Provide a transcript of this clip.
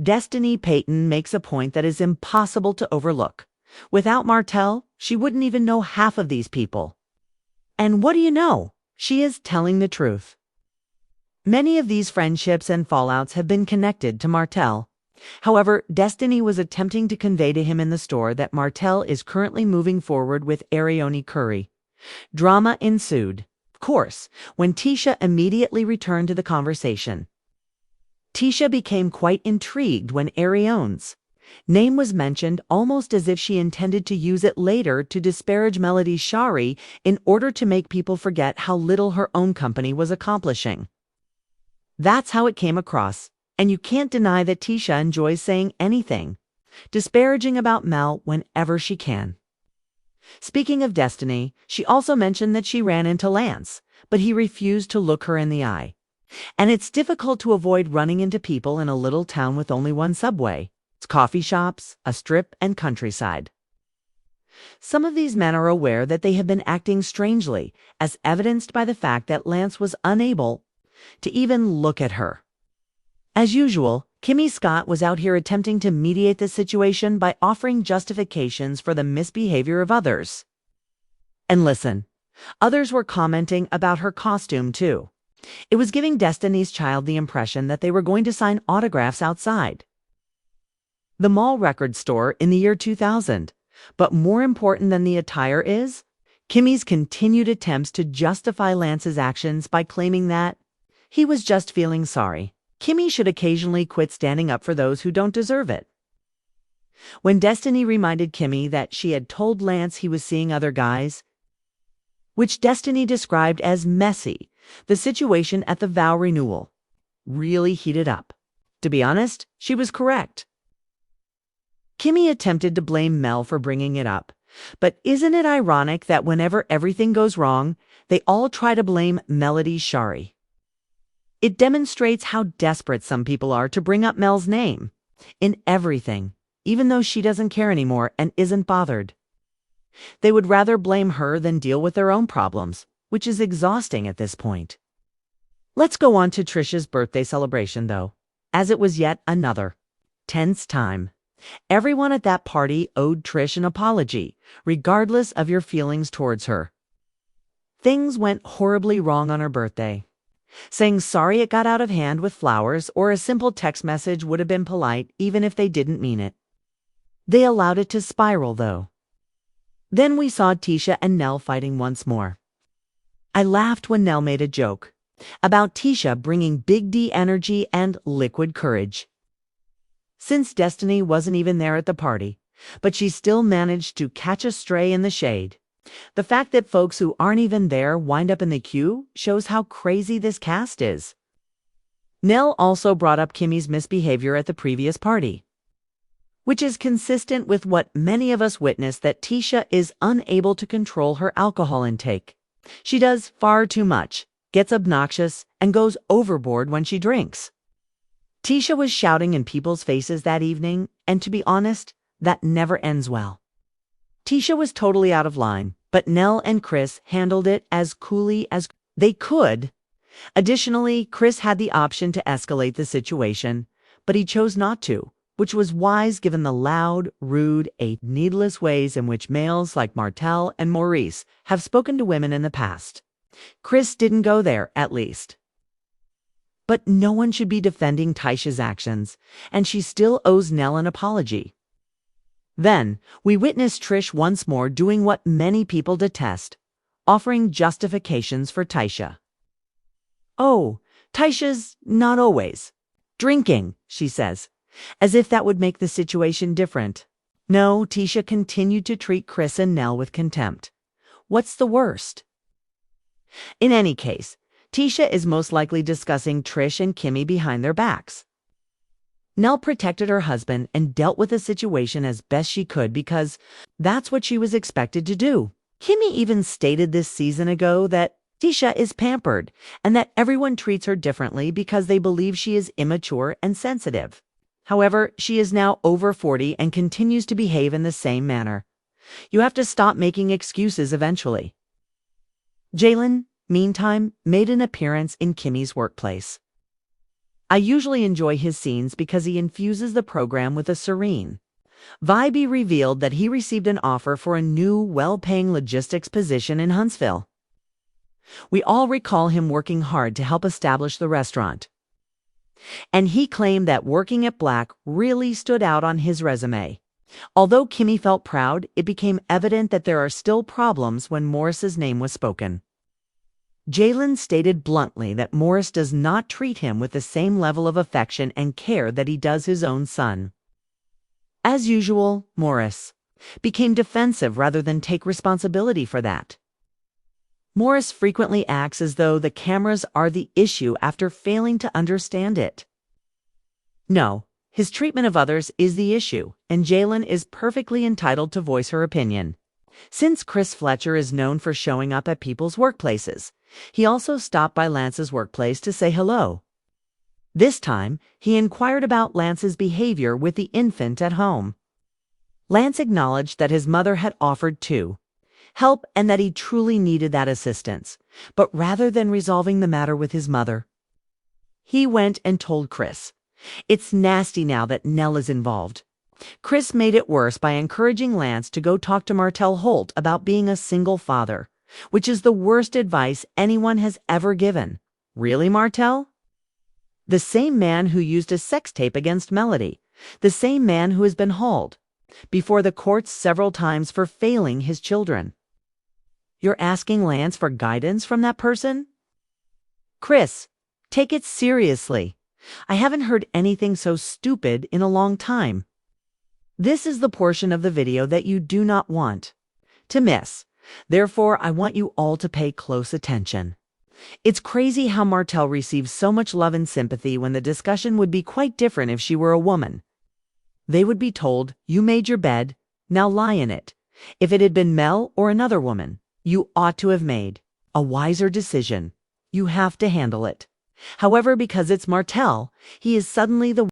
Destiny Payton makes a point that is impossible to overlook. Without Martell, she wouldn't even know half of these people. And what do you know? She is telling the truth. Many of these friendships and fallouts have been connected to Martell. However, Destiny was attempting to convey to him in the store that Martell is currently moving forward with Arionne Curry. Drama ensued, of course, when Tisha immediately returned to the conversation. Tisha became quite intrigued when Arionne's name was mentioned, almost as if she intended to use it later to disparage Melody Shari in order to make people forget how little her own company was accomplishing. That's how it came across, and you can't deny that Tisha enjoys saying anything disparaging about Mel whenever she can. Speaking of Destiny, she also mentioned that she ran into Lance, but he refused to look her in the eye. And it's difficult to avoid running into people in a little town with only one subway. It's coffee shops, a strip, and countryside. Some of these men are aware that they have been acting strangely, as evidenced by the fact that Lance was unable to even look at her. As usual, Kimmy Scott was out here attempting to mediate the situation by offering justifications for the misbehavior of others. And listen, others were commenting about her costume too. It was giving Destiny's Child the impression that they were going to sign autographs outside the mall record store in the year 2000. But more important than the attire is Kimmy's continued attempts to justify Lance's actions by claiming that he was just feeling sorry. Kimmy should occasionally quit standing up for those who don't deserve it. When Destiny reminded Kimmy that she had told Lance he was seeing other guys, which Destiny described as messy, the situation at the vow renewal really heated up. To be honest, she was correct. Kimmy attempted to blame Mel for bringing it up, but isn't it ironic that whenever everything goes wrong, they all try to blame Melody Shari? It demonstrates how desperate some people are to bring up Mel's name in everything, even though she doesn't care anymore and isn't bothered. They would rather blame her than deal with their own problems, which is exhausting at this point. Let's go on to Trisha's birthday celebration, though, as it was yet another tense time. Everyone at that party owed Trish an apology, regardless of your feelings towards her. Things went horribly wrong on her birthday. Saying sorry it got out of hand with flowers or a simple text message would have been polite even if they didn't mean it. They allowed it to spiral, though. Then we saw Tisha and Nell fighting once more. I laughed when Nell made a joke about Tisha bringing Big D energy and liquid courage. Since Destiny wasn't even there at the party, but she still managed to catch a stray in the shade. The fact that folks who aren't even there wind up in the queue shows how crazy this cast is. Nell also brought up Kimmy's misbehavior at the previous party, which is consistent with what many of us witnessed, that Tisha is unable to control her alcohol intake. She does far too much, gets obnoxious, and goes overboard when she drinks. Tisha was shouting in people's faces that evening, and to be honest, that never ends well. Tisha was totally out of line, but Nell and Chris handled it as coolly as they could. Additionally, Chris had the option to escalate the situation, but he chose not to, which was wise given the loud, rude, needless ways in which males like Martell and Maurice have spoken to women in the past. Chris didn't go there, at least. But no one should be defending Tisha's actions, and she still owes Nell an apology. Then, we witnessed Trish once more doing what many people detest, offering justifications for Tisha. Oh, Tisha's not always drinking, she says, as if that would make the situation different. No, Tisha continued to treat Chris and Nell with contempt. What's the worst? In any case, Tisha is most likely discussing Trish and Kimmy behind their backs. Nell protected her husband and dealt with the situation as best she could because that's what she was expected to do. Kimmy even stated this season ago that Tisha is pampered and that everyone treats her differently because they believe she is immature and sensitive. However, she is now over 40 and continues to behave in the same manner. You have to stop making excuses eventually. Jalen, meantime, made an appearance in Kimmy's workplace. I usually enjoy his scenes because he infuses the program with a serene vibe. He revealed that he received an offer for a new, well-paying logistics position in Huntsville. We all recall him working hard to help establish the restaurant. And he claimed that working at Black really stood out on his resume. Although Kimmy felt proud, it became evident that there are still problems when Morris's name was spoken. Jalen stated bluntly that Morris does not treat him with the same level of affection and care that he does his own son. As usual, Morris became defensive rather than take responsibility for that. Morris frequently acts as though the cameras are the issue after failing to understand it. No, his treatment of others is the issue, and Jalen is perfectly entitled to voice her opinion. Since Chris Fletcher is known for showing up at people's workplaces, he also stopped by Lance's workplace to say hello. This time, he inquired about Lance's behavior with the infant at home. Lance acknowledged that his mother had offered to help and that he truly needed that assistance, but rather than resolving the matter with his mother, he went and told Chris. It's nasty now that Nell is involved. Chris made it worse by encouraging Lance to go talk to Martell Holt about being a single father, which is the worst advice anyone has ever given. Really, Martell? The same man who used a sex tape against Melody, the same man who has been hauled before the courts several times for failing his children. You're asking Lance for guidance from that person? Chris, take it seriously. I haven't heard anything so stupid in a long time. This is the portion of the video that you do not want to miss. Therefore, I want you all to pay close attention. It's crazy how Martell receives so much love and sympathy when the discussion would be quite different if she were a woman. They would be told, you made your bed, now lie in it. If it had been Mel or another woman, you ought to have made a wiser decision. You have to handle it. However, because it's Martell, he is suddenly the